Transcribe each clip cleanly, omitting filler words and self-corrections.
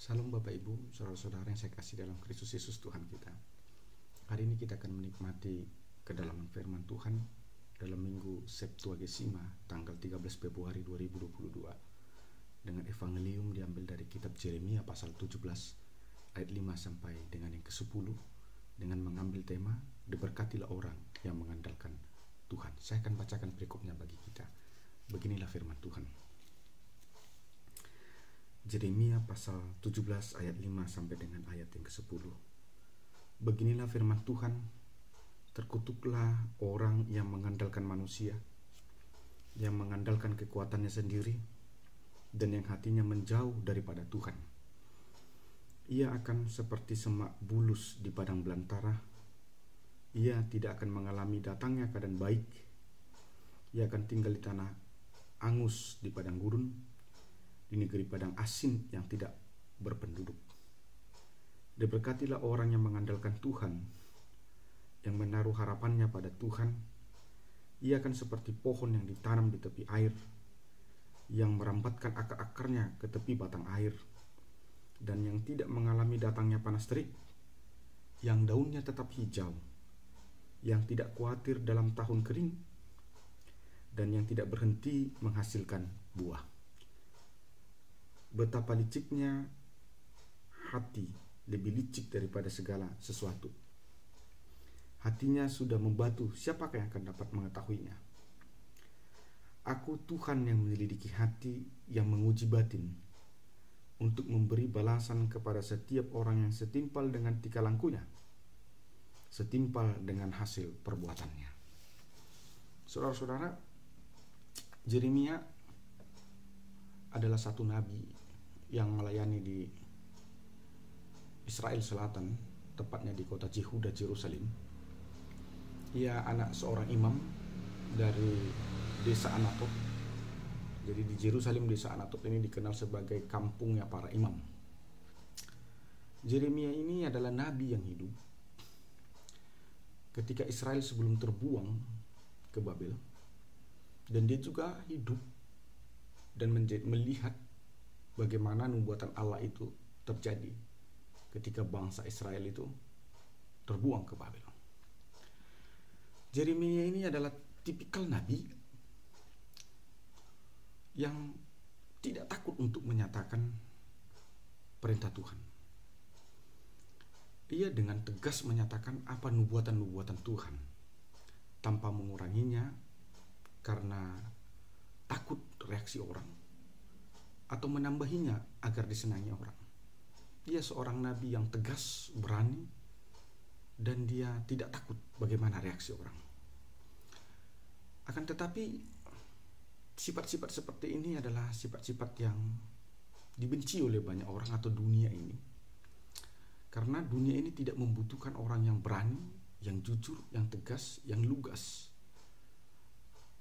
Salam Bapak Ibu, saudara-saudara yang saya kasih dalam Kristus Yesus Tuhan kita. Hari ini kita akan menikmati kedalaman firman Tuhan dalam minggu Septuagesima tanggal 13 Februari 2022 dengan evangelium diambil dari kitab Yeremia pasal 17 ayat 5 sampai dengan yang ke-10 dengan mengambil tema diberkatilah orang yang mengandalkan Tuhan. Saya akan bacakan berikutnya bagi kita. Beginilah firman Tuhan. Yeremia pasal 17 ayat 5 sampai dengan ayat yang ke-10. Beginilah firman Tuhan, terkutuklah orang yang mengandalkan manusia, yang mengandalkan kekuatannya sendiri, dan yang hatinya menjauh daripada Tuhan. Ia akan seperti semak bulus di padang belantara. Ia tidak akan mengalami datangnya keadaan baik. Ia akan tinggal di tanah angus di padang gurun, di negeri padang asin yang tidak berpenduduk. Diberkatilah orang yang mengandalkan Tuhan, yang menaruh harapannya pada Tuhan. Ia akan seperti pohon yang ditanam di tepi air, yang merambatkan akar-akarnya ke tepi batang air, dan yang tidak mengalami datangnya panas terik, yang daunnya tetap hijau, yang tidak khawatir dalam tahun kering, dan yang tidak berhenti menghasilkan buah. Betapa liciknya hati, lebih licik daripada segala sesuatu. Hatinya sudah membatu, siapakah yang akan dapat mengetahuinya? Aku Tuhan yang menyelidiki hati, yang menguji batin, untuk memberi balasan kepada setiap orang yang setimpal dengan tika lakunya, setimpal dengan hasil perbuatannya. Saudara-saudara, Yeremia adalah satu nabi yang melayani di Israel Selatan, tepatnya di kota Yehuda, Yerusalem. Ia anak seorang imam dari desa Anatot. Jadi di Yerusalem, desa Anatot ini dikenal sebagai kampungnya para imam. Yeremia ini adalah nabi yang hidup ketika Israel sebelum terbuang ke Babel, dan dia juga hidup dan melihat bagaimana nubuatan Allah itu terjadi ketika bangsa Israel itu terbuang ke Babel. Yeremia ini adalah tipikal nabi yang tidak takut untuk menyatakan perintah Tuhan. Ia dengan tegas menyatakan apa nubuatan-nubuatan Tuhan tanpa menguranginya karena takut reaksi orang atau menambahinya agar disenangi orang. Dia seorang nabi yang tegas, berani, dan dia tidak takut bagaimana reaksi orang. Akan tetapi sifat-sifat seperti ini adalah sifat-sifat yang dibenci oleh banyak orang atau dunia ini. Karena dunia ini tidak membutuhkan orang yang berani, yang jujur, yang tegas, yang lugas.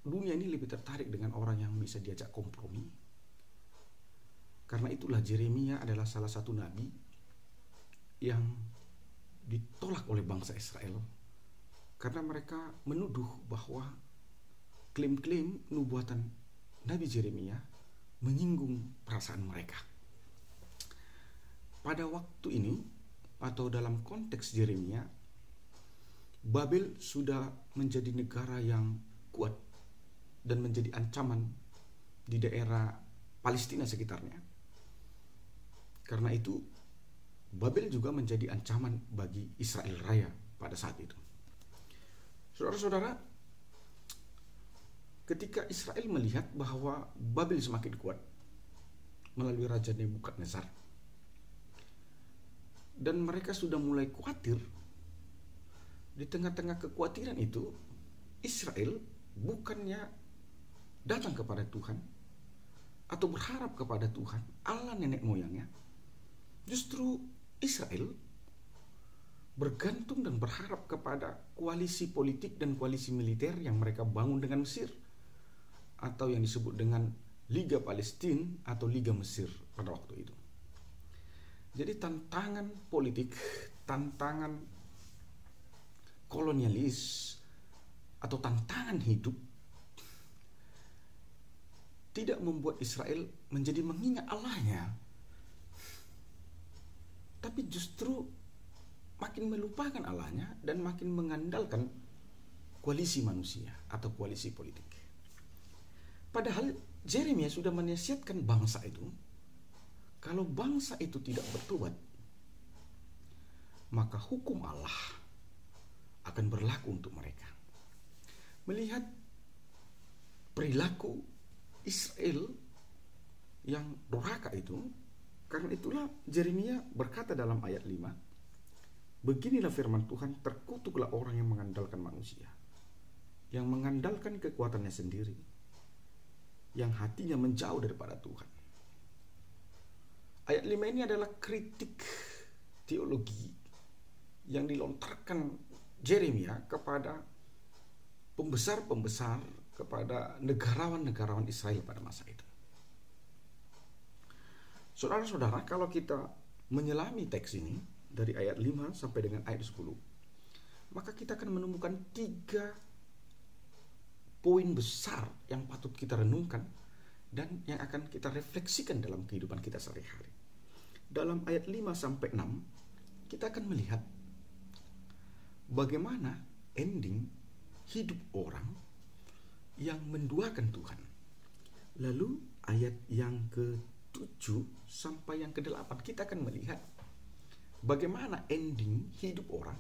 Dunia ini lebih tertarik dengan orang yang bisa diajak kompromi. Karena itulah Yeremia adalah salah satu nabi yang ditolak oleh bangsa Israel, karena mereka menuduh bahwa klaim-klaim nubuatan Nabi Yeremia menyinggung perasaan mereka. Pada waktu ini atau dalam konteks Yeremia, Babel sudah menjadi negara yang kuat dan menjadi ancaman di daerah Palestina sekitarnya. Karena itu Babel juga menjadi ancaman bagi Israel Raya pada saat itu. Saudara-saudara, ketika Israel melihat bahwa Babel semakin kuat melalui Raja Nebukadnezar, dan mereka sudah mulai khawatir, di tengah-tengah kekhawatiran itu Israel bukannya datang kepada Tuhan atau berharap kepada Tuhan Allah nenek moyangnya. Justru Israel bergantung dan berharap kepada koalisi politik dan koalisi militer yang mereka bangun dengan Mesir, atau yang disebut dengan Liga Palestina atau Liga Mesir pada waktu itu. Jadi tantangan politik, tantangan kolonialis, atau tantangan hidup tidak membuat Israel menjadi mengingat Allahnya. justru makin melupakan Allahnya dan makin mengandalkan koalisi manusia atau koalisi politik. Padahal Yeremia sudah menasihatkan bangsa itu, kalau bangsa itu tidak bertobat, maka hukum Allah akan berlaku untuk mereka. Melihat perilaku Israel yang durhaka itu, karena itulah Yeremia berkata dalam ayat 5, beginilah firman Tuhan, terkutuklah orang yang mengandalkan manusia, yang mengandalkan kekuatannya sendiri, yang hatinya menjauh daripada Tuhan. Ayat 5 ini adalah kritik teologi yang dilontarkan Yeremia kepada pembesar-pembesar, kepada negarawan-negarawan Israel pada masa itu. Saudara-saudara, kalau kita menyelami teks ini dari ayat 5 sampai dengan ayat 10, maka kita akan menemukan 3 poin besar yang patut kita renungkan dan yang akan kita refleksikan dalam kehidupan kita sehari-hari. Dalam ayat 5 sampai 6, kita akan melihat bagaimana ending hidup orang yang menduakan Tuhan. Lalu ayat yang ke-7 sampai yang ke-8 kita akan melihat bagaimana ending hidup orang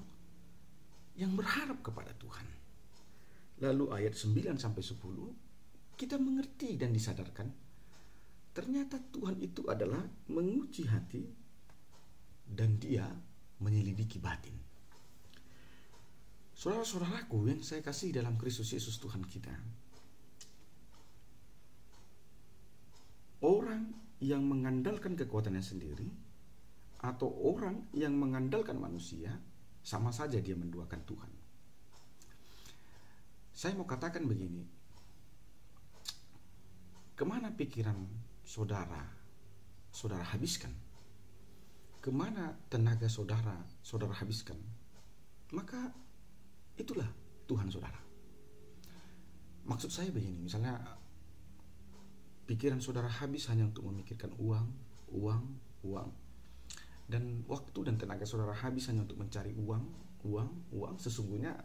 yang berharap kepada Tuhan. Lalu ayat 9 sampai 10 kita mengerti dan disadarkan ternyata Tuhan itu adalah menguji hati dan Dia menyelidiki batin. Saudara-saudaraku yang saya kasih dalam Kristus Yesus Tuhan kita, orang yang mengandalkan kekuatannya sendiri atau orang yang mengandalkan manusia, sama saja dia menduakan Tuhan. Saya mau katakan begini, kemana pikiran saudara habiskan, kemana tenaga saudara habiskan, maka itulah Tuhan saudara. Maksud saya begini, misalnya pikiran saudara habis hanya untuk memikirkan uang, dan waktu dan tenaga saudara habis hanya untuk mencari uang, sesungguhnya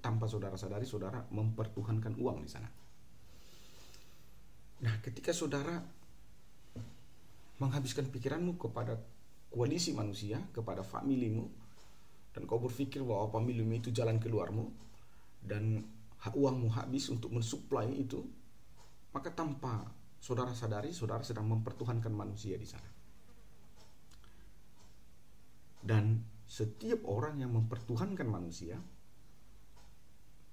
tanpa saudara sadari, saudara mempertuhankan uang di sana. Nah, ketika saudara menghabiskan pikiranmu kepada koalisi manusia, kepada familimu, dan kau berpikir bahwa familimu itu jalan keluarmu, dan uangmu habis untuk mensuplai itu, maka tanpa saudara sadari, saudara sedang mempertuhankan manusia di sana. Dan setiap orang yang mempertuhankan manusia,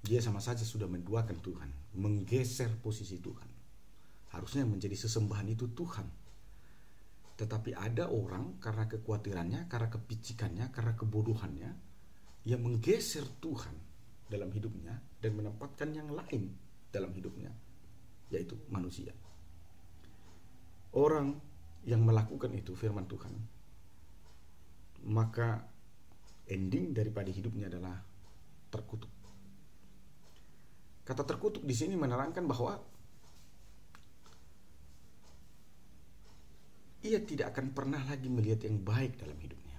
dia sama saja sudah menduakan Tuhan, menggeser posisi Tuhan. Harusnya menjadi sesembahan itu Tuhan. Tetapi ada orang karena kekhawatirannya, karena kepicikannya, karena kebodohannya, yang menggeser Tuhan dalam hidupnya dan menempatkan yang lain dalam hidupnya, yaitu manusia. Orang yang melakukan itu firman Tuhan, maka ending daripada hidupnya adalah terkutuk. Kata terkutuk di sini menerangkan bahwa ia tidak akan pernah lagi melihat yang baik dalam hidupnya.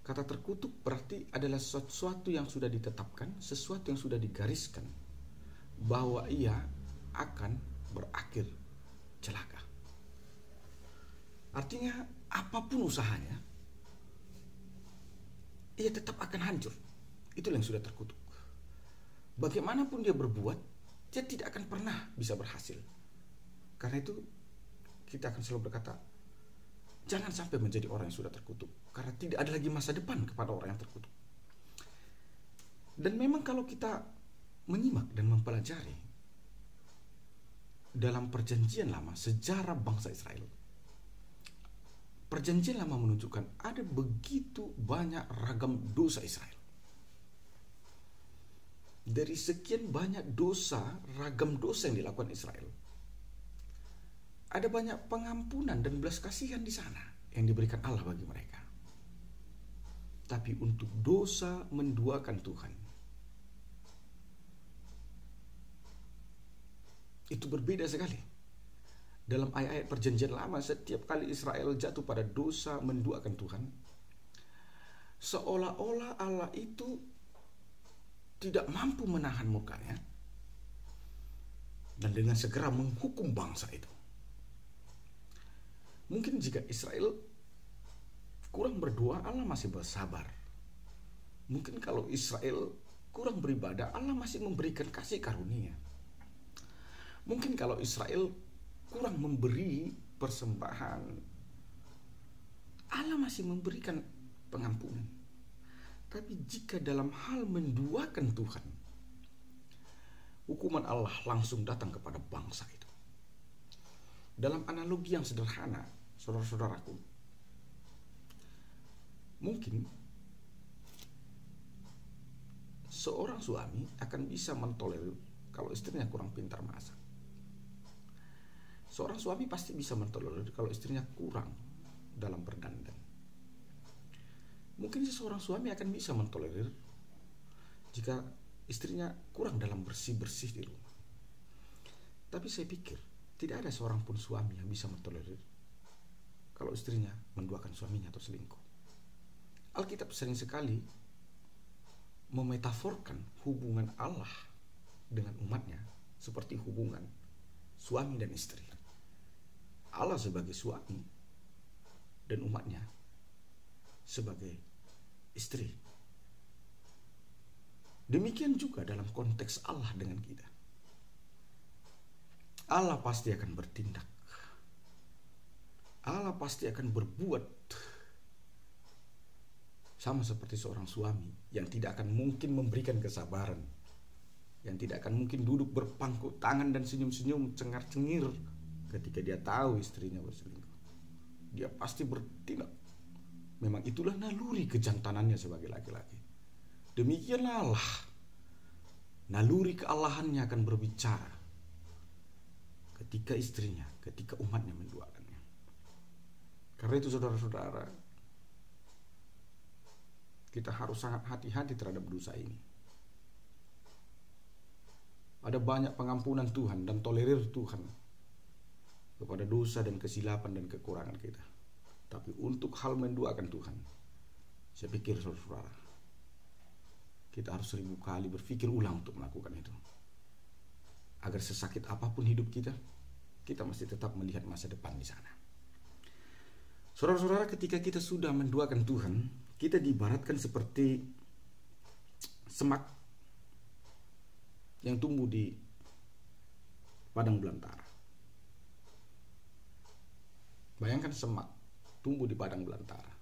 Kata terkutuk berarti adalah sesuatu yang sudah ditetapkan, sesuatu yang sudah digariskan, bahwa ia akan berakhir celaka. Artinya apapun usahanya, ia tetap akan hancur. Itulah yang sudah terkutuk. Bagaimanapun dia berbuat, dia tidak akan pernah bisa berhasil. Karena itu kita akan selalu berkata, jangan sampai menjadi orang yang sudah terkutuk, karena tidak ada lagi masa depan kepada orang yang terkutuk. Dan memang kalau kita menyimak dan mempelajari dalam perjanjian lama, sejarah bangsa Israel, perjanjian lama menunjukkan ada begitu banyak ragam dosa Israel. Dari sekian banyak dosa, ragam dosa yang dilakukan Israel, ada banyak pengampunan dan belas kasihan di sana yang diberikan Allah bagi mereka. Tapi untuk dosa menduakan Tuhan, itu berbeda sekali. dalam ayat-ayat perjanjian lama, setiap kali Israel jatuh pada dosa menduakan Tuhan, seolah-olah Allah itu tidak mampu menahan murkanya dan dengan segera menghukum bangsa itu. Mungkin jika Israel kurang berdoa, Allah masih bersabar. Mungkin kalau Israel kurang beribadah, Allah masih memberikan kasih karunia. Mungkin kalau Israel kurang memberi persembahan, Allah masih memberikan pengampunan. Tapi jika dalam hal menduakan Tuhan, hukuman Allah langsung datang kepada bangsa itu. Dalam analogi yang sederhana, saudara-saudaraku, mungkin seorang suami akan bisa mentolerir kalau istrinya kurang pintar masak. Seorang suami pasti bisa mentolerir kalau istrinya kurang dalam berdandan. Mungkin seorang suami akan bisa mentolerir jika istrinya kurang dalam bersih-bersih di rumah. Tapi saya pikir tidak ada seorang pun suami yang bisa mentolerir kalau istrinya menduakan suaminya atau selingkuh. Alkitab sering sekali memetaforkan hubungan Allah dengan umatnya seperti hubungan suami dan istri. Allah sebagai suami dan umatnya sebagai istri. Demikian juga dalam konteks Allah dengan kita. Allah pasti akan bertindak. Allah pasti akan berbuat sama seperti seorang suami yang tidak akan mungkin memberikan kesabaran, yang tidak akan mungkin duduk berpangku tangan dan senyum-senyum cengar-cengir ketika dia tahu istrinya berselingkuh. Dia pasti bertindak. Memang itulah naluri kejantanannya sebagai laki-laki. Demikianlah Allah. Naluri keallahannya akan berbicara ketika istrinya, ketika umatnya menduakannya. Karena itu saudara-saudara, kita harus sangat hati-hati terhadap dosa ini. Ada banyak pengampunan Tuhan dan tolerir Tuhan kepada dosa dan kesilapan dan kekurangan kita. Tapi untuk hal menduakan Tuhan, saya pikir saudara-saudara, kita harus 1000 kali berpikir ulang untuk melakukan itu. Agar sesakit apapun hidup kita, kita mesti tetap melihat masa depan di sana. Saudara-saudara, ketika kita sudah menduakan Tuhan, kita diibaratkan seperti semak yang tumbuh di padang belantara. Bayangkan semak tumbuh di padang belantara.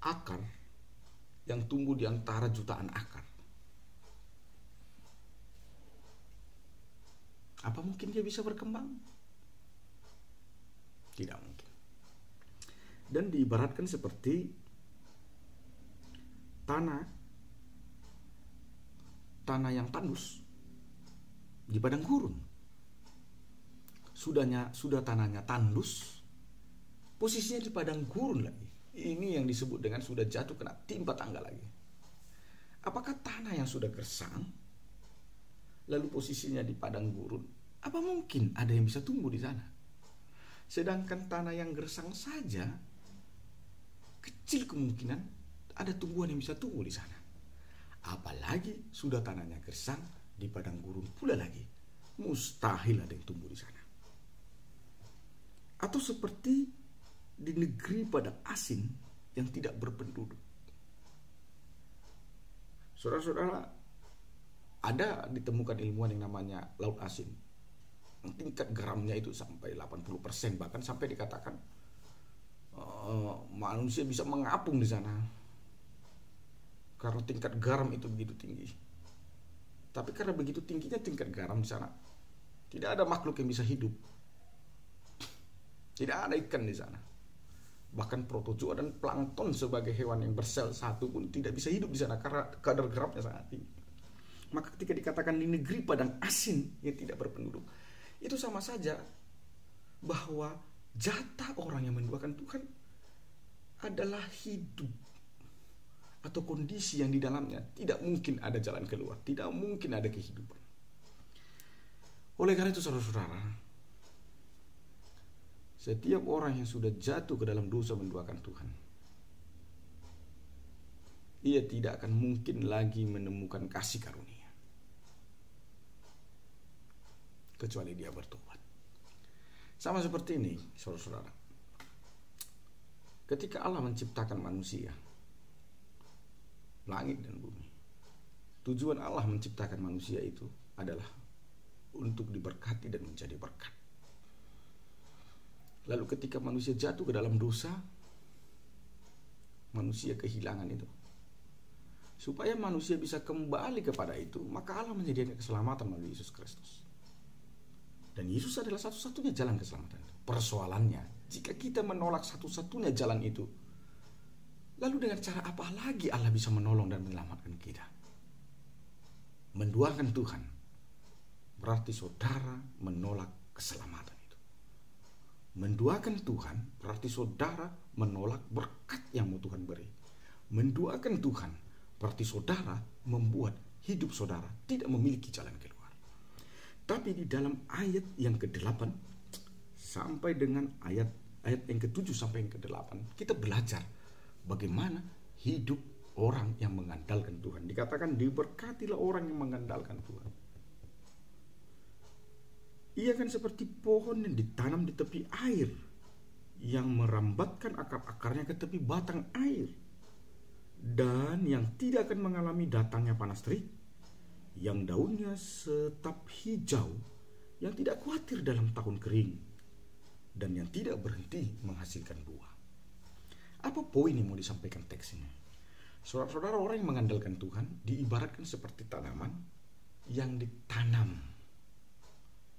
Akar yang tumbuh di antara jutaan akar. Apa mungkin dia bisa berkembang? Tidak mungkin. Dan diibaratkan seperti tanah yang tandus di padang gurun. Sudah tanahnya tandus, posisinya di padang gurun lagi. Ini yang disebut dengan sudah jatuh kena timpa tangga lagi. Apakah tanah yang sudah gersang lalu posisinya di padang gurun, apa mungkin ada yang bisa tumbuh di sana? Sedangkan tanah yang gersang saja kecil kemungkinan ada tumbuhan yang bisa tumbuh di sana. Apalagi sudah tanahnya gersang di padang gurun pula lagi. Mustahil ada yang tumbuh di sana. Atau seperti di negeri padang asin yang tidak berpenduduk. Saudara-saudara, ada ditemukan ilmuwan yang namanya laut asin. Tingkat garamnya itu sampai 80%, bahkan sampai dikatakan manusia bisa mengapung di sana karena tingkat garam itu begitu tinggi. Tapi karena begitu tingginya tingkat garam di sana, tidak ada makhluk yang bisa hidup. Tidak ada ikan di sana. Bahkan protozoa dan plankton sebagai hewan yang bersel satu pun tidak bisa hidup di sana karena kadar garamnya sangat tinggi. Maka ketika dikatakan di negeri padang asin yang tidak berpenduduk, itu sama saja bahwa jatah orang yang menduakan Tuhan adalah hidup, atau kondisi yang di dalamnya, tidak mungkin ada jalan keluar, tidak mungkin ada kehidupan. Oleh karena itu saudara-saudara, setiap orang yang sudah jatuh ke dalam dosa menduakan Tuhan, ia tidak akan mungkin lagi menemukan kasih karunia kecuali dia bertobat. Sama seperti ini saudara-saudara, ketika Allah menciptakan manusia, langit dan bumi, tujuan Allah menciptakan manusia itu adalah untuk diberkati dan menjadi berkat. Lalu ketika manusia jatuh ke dalam dosa, manusia kehilangan itu. Supaya manusia bisa kembali kepada itu, maka Allah menyediakan keselamatan melalui Yesus Kristus. Dan Yesus adalah satu-satunya jalan keselamatan. Persoalannya, jika kita menolak satu-satunya jalan itu, lalu dengan cara apa lagi Allah bisa menolong dan menyelamatkan kita? Menduakan Tuhan berarti saudara menolak keselamatan itu. Menduakan Tuhan berarti saudara menolak berkat yang mau Tuhan beri. Menduakan Tuhan berarti saudara membuat hidup saudara tidak memiliki jalan keluar. Tapi di dalam ayat yang ke-8 sampai dengan ayat yang ke-7 sampai yang ke-8, kita belajar bagaimana hidup orang yang mengandalkan Tuhan. Dikatakan diberkatilah orang yang mengandalkan Tuhan. Ia kan seperti pohon yang ditanam di tepi air, yang merambatkan akar-akarnya ke tepi batang air, dan yang tidak akan mengalami datangnya panas terik, yang daunnya tetap hijau, yang tidak khawatir dalam tahun kering, dan yang tidak berhenti menghasilkan buah. Apa poin yang mau disampaikan teks ini? Saudara-saudara, orang yang mengandalkan Tuhan diibaratkan seperti tanaman yang ditanam,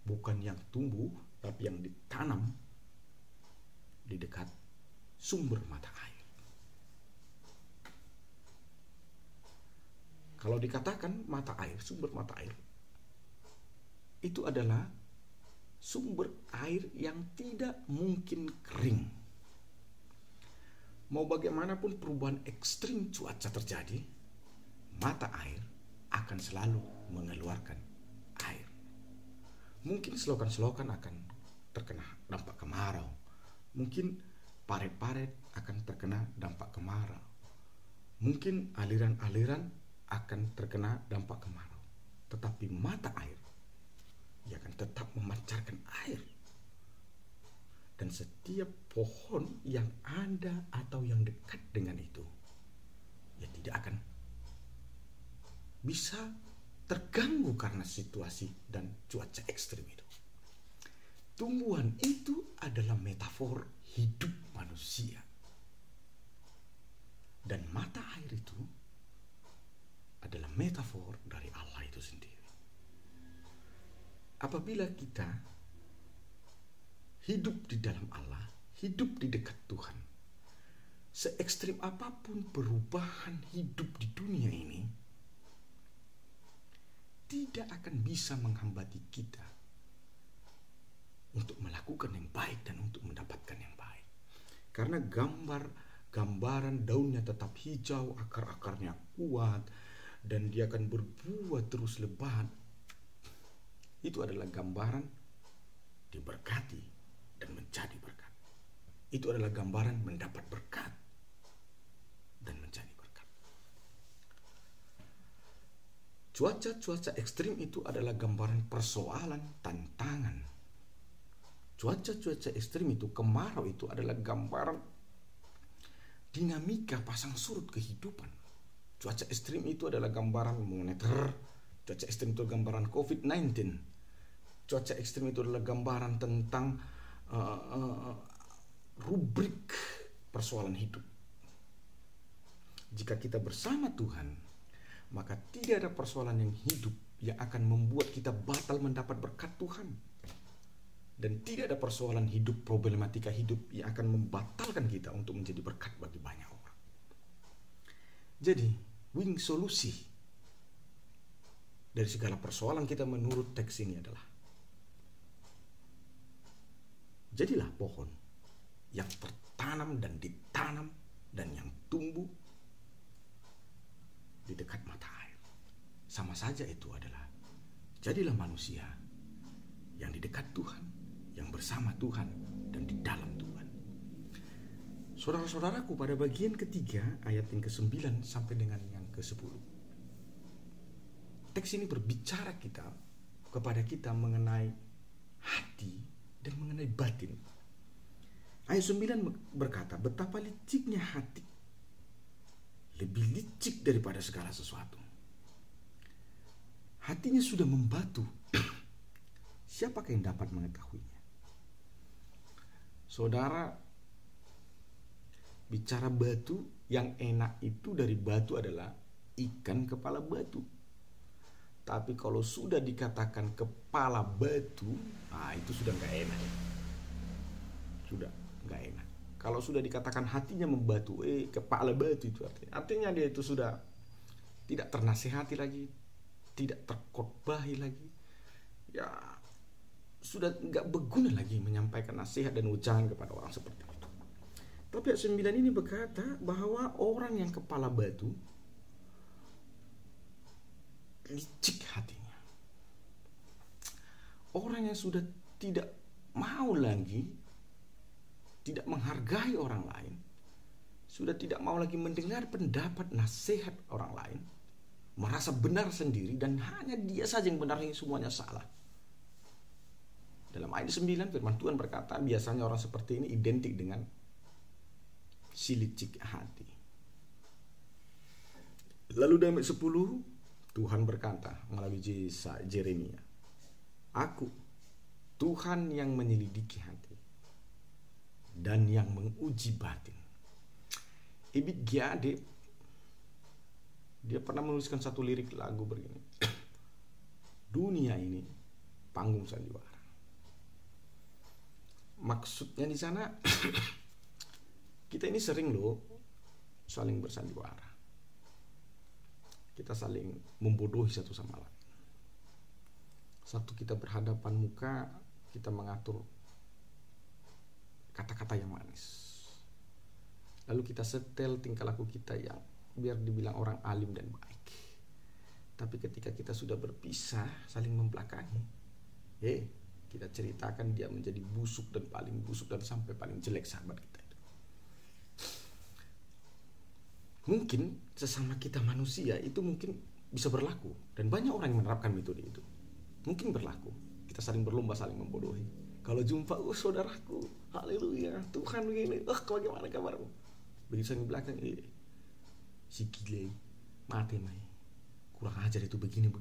bukan yang tumbuh, tapi yang ditanam di dekat sumber mata air. Kalau dikatakan mata air, sumber mata air, itu adalah sumber air yang tidak mungkin kering. Mau bagaimanapun perubahan ekstrim cuaca terjadi, mata air akan selalu mengeluarkan air. Mungkin selokan-selokan akan terkena dampak kemarau. Mungkin paret-paret akan terkena dampak kemarau. Mungkin aliran-aliran akan terkena dampak kemarau. Tetapi mata air, ia akan tetap memancarkan air. Dan setiap pohon yang ada atau yang dekat dengan itu, ya tidak akan bisa terganggu karena situasi dan cuaca ekstrim itu. Tumbuhan itu adalah metafor hidup manusia. Dan mata air itu adalah metafor dari Allah itu sendiri. Apabila kita hidup di dalam Allah, hidup di dekat Tuhan, se-ekstrim apapun perubahan hidup di dunia ini, tidak akan bisa menghambati kita untuk melakukan yang baik dan untuk mendapatkan yang baik. Karena gambaran daunnya tetap hijau, akar-akarnya kuat, dan dia akan berbuah terus lebat. Itu adalah gambaran diberkati dan menjadi berkat. Itu adalah gambaran mendapat berkat dan menjadi berkat. Cuaca-cuaca ekstrim itu adalah gambaran persoalan, tantangan. Cuaca-cuaca ekstrim itu, kemarau itu adalah gambaran dinamika pasang surut kehidupan. Cuaca ekstrim itu adalah gambaran moneter. Cuaca ekstrim itu gambaran COVID-19. Cuaca ekstrim itu adalah gambaran tentang rubrik persoalan hidup. Jika kita bersama Tuhan, maka tidak ada persoalan yang hidup yang akan membuat kita batal mendapat berkat Tuhan. Dan tidak ada persoalan hidup, problematika hidup yang akan membatalkan kita untuk menjadi berkat bagi banyak orang. Jadi, win solusi dari segala persoalan kita menurut teks ini adalah, jadilah pohon yang tertanam dan ditanam dan yang tumbuh di dekat mata air. Sama saja itu adalah jadilah manusia yang di dekat Tuhan, yang bersama Tuhan dan di dalam Tuhan. Saudara-saudaraku, pada bagian ketiga ayat yang ke-9 sampai dengan yang ke-10, teks ini berbicara kepada kita mengenai hati dan mengenai batin. Ayat 9 berkata, betapa liciknya hati, lebih licik daripada segala sesuatu. Hatinya sudah membatu, siapakah yang dapat mengetahuinya? Saudara, bicara batu, yang enak itu dari batu adalah ikan kepala batu. Tapi kalau sudah dikatakan kepala batu, itu sudah gak enak. Sudah gak enak. Kalau sudah dikatakan hatinya membatu, kepala batu itu artinya dia itu sudah tidak ternasehati lagi, tidak terkhotbahi lagi, ya sudah gak berguna lagi menyampaikan nasihat dan ucapan kepada orang seperti itu. Tapi ayat 9 ini berkata bahwa orang yang kepala batu licik hatinya. Orang yang sudah tidak mau lagi, tidak menghargai orang lain, sudah tidak mau lagi mendengar pendapat nasihat orang lain, merasa benar sendiri dan hanya dia saja yang benar, yang semuanya salah. Dalam ayat 9 firman Tuhan berkata, biasanya orang seperti ini identik dengan si licik hati. Lalu dalam ayat 10 Tuhan berkata melalui Yeremia, Aku Tuhan yang menyelidiki hati dan yang menguji batin. Ebit Giade, dia pernah menuliskan satu lirik lagu begini, dunia ini panggung sandiwara. Maksudnya di sana kita ini sering saling bersandiwara. Kita saling membodohi satu sama lain. Satu kita berhadapan muka, kita mengatur kata-kata yang manis. Lalu kita setel tingkah laku kita yang biar dibilang orang alim dan baik. Tapi ketika kita sudah berpisah, saling membelakangi, kita ceritakan dia menjadi busuk dan paling busuk dan sampai paling jelek sahabat kita itu. Mungkin sesama kita manusia itu mungkin bisa berlaku, dan banyak orang yang menerapkan metode itu. Mungkin berlaku, kita saling berlomba, saling membodohi. Kalau jumpa, saudaraku, haleluya, Tuhan begini, bagaimana kabarmu? Begitu di belakang, si gile, mati mai, kurang ajar itu begini.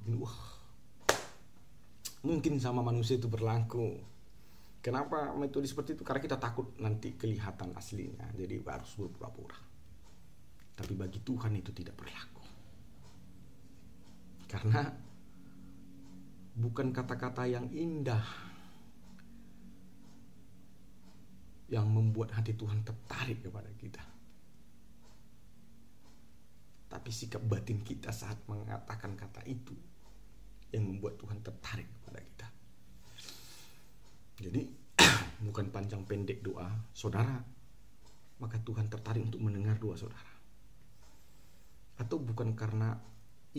Mungkin sama manusia itu berlaku. Kenapa metode seperti itu? Karena kita takut nanti kelihatan aslinya, jadi harus berpura-pura. Tapi bagi Tuhan itu tidak berlaku. Karena bukan kata-kata yang indah yang membuat hati Tuhan tertarik kepada kita, tapi sikap batin kita saat mengatakan kata itu yang membuat Tuhan tertarik kepada kita. Jadi bukan panjang pendek doa saudara, maka Tuhan tertarik untuk mendengar doa saudara. Atau bukan karena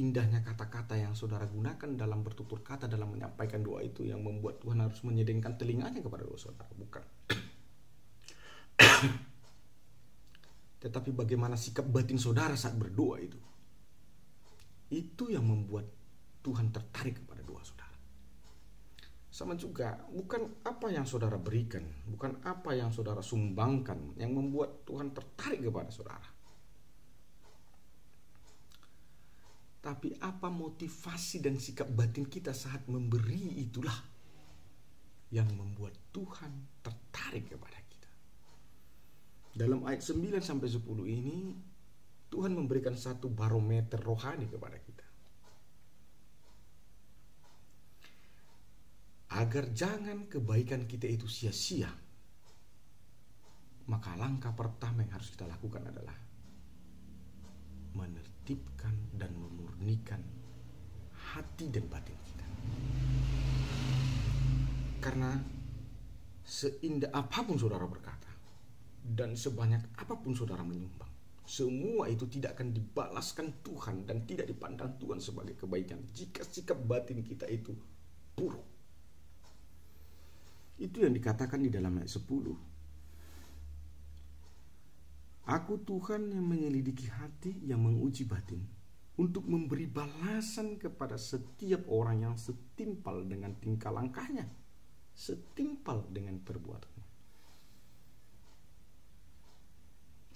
indahnya kata-kata yang saudara gunakan dalam bertutur kata dalam menyampaikan doa itu yang membuat Tuhan harus menyedengkan telinganya kepada doa saudara, bukan. Tetapi bagaimana sikap batin saudara saat berdoa itu yang membuat Tuhan tertarik kepada doa saudara. Sama juga, bukan apa yang saudara berikan, bukan apa yang saudara sumbangkan yang membuat Tuhan tertarik kepada saudara, tapi apa motivasi dan sikap batin kita saat memberi, itulah yang membuat Tuhan tertarik kepada kita. Dalam ayat 9-10 ini Tuhan memberikan satu barometer rohani kepada kita, agar jangan kebaikan kita itu sia-sia. Maka langkah pertama yang harus kita lakukan adalah menertibkan dan memurnikan hati dan batin kita. Karena seindah apapun saudara berkata dan sebanyak apapun saudara menyumbang, Semua itu tidak akan dibalaskan Tuhan dan tidak dipandang Tuhan sebagai kebaikan jika sikap batin kita itu buruk. Itu yang dikatakan di dalam ayat 10. Aku Tuhan yang menyelidiki hati, yang menguji batin, untuk memberi balasan kepada setiap orang yang setimpal dengan tingkah langkahnya, setimpal dengan perbuatannya.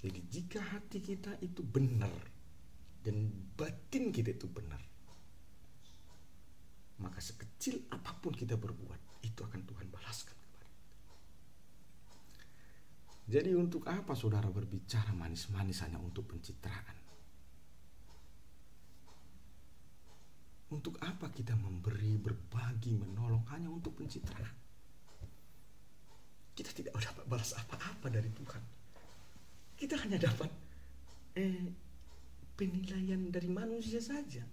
Jadi jika hati kita itu benar dan batin kita itu benar, maka sekecil apapun kita berbuat, itu akan Tuhan balaskan kepada kita. Jadi untuk apa saudara berbicara manis-manis hanya untuk pencitraan? Untuk apa kita memberi, berbagi, menolong hanya untuk pencitraan? Kita tidak dapat balas apa-apa dari Tuhan. Kita hanya dapat penilaian dari manusia saja.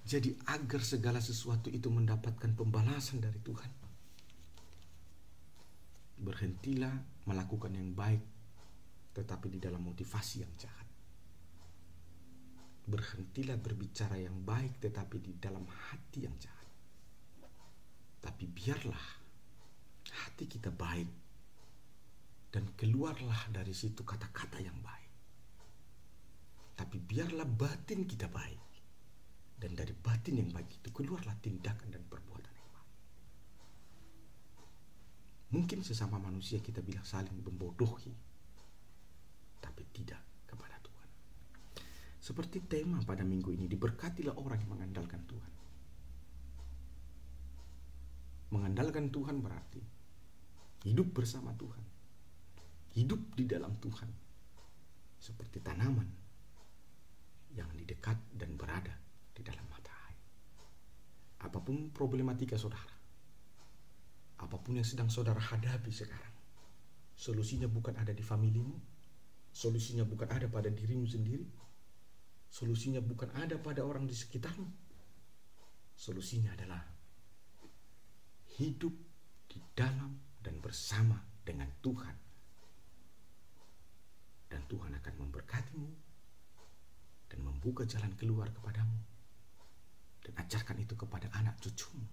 Jadi agar segala sesuatu itu mendapatkan pembalasan dari Tuhan, berhentilah melakukan yang baik tetapi di dalam motivasi yang jahat. Berhentilah berbicara yang baik tetapi di dalam hati yang jahat. Tapi biarlah hati kita baik dan keluarlah dari situ kata-kata yang baik. Tapi biarlah batin kita baik, dan dari batin yang baik itu keluarlah tindakan dan perbuatan yang baik. Mungkin sesama manusia kita bilang saling membodohi, tapi tidak kepada Tuhan. Seperti tema pada minggu ini, diberkatilah orang yang mengandalkan Tuhan. Mengandalkan Tuhan berarti hidup bersama Tuhan, hidup di dalam Tuhan, seperti tanaman yang di dekat dan berada di dalam mata air. Apapun problematika saudara, apapun yang sedang saudara hadapi sekarang, solusinya bukan ada di familimu, solusinya bukan ada pada dirimu sendiri, solusinya bukan ada pada orang di sekitarmu. Solusinya adalah hidup di dalam dan bersama dengan Tuhan. Dan Tuhan akan memberkatimu dan membuka jalan keluar kepadamu. Dan ajarkan itu kepada anak cucumu,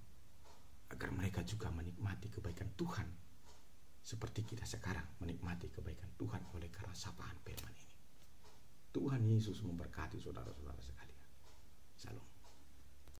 agar mereka juga menikmati kebaikan Tuhan seperti kita sekarang menikmati kebaikan Tuhan oleh karena sapaan firman ini. Tuhan Yesus memberkati saudara-saudara sekalian. Salam.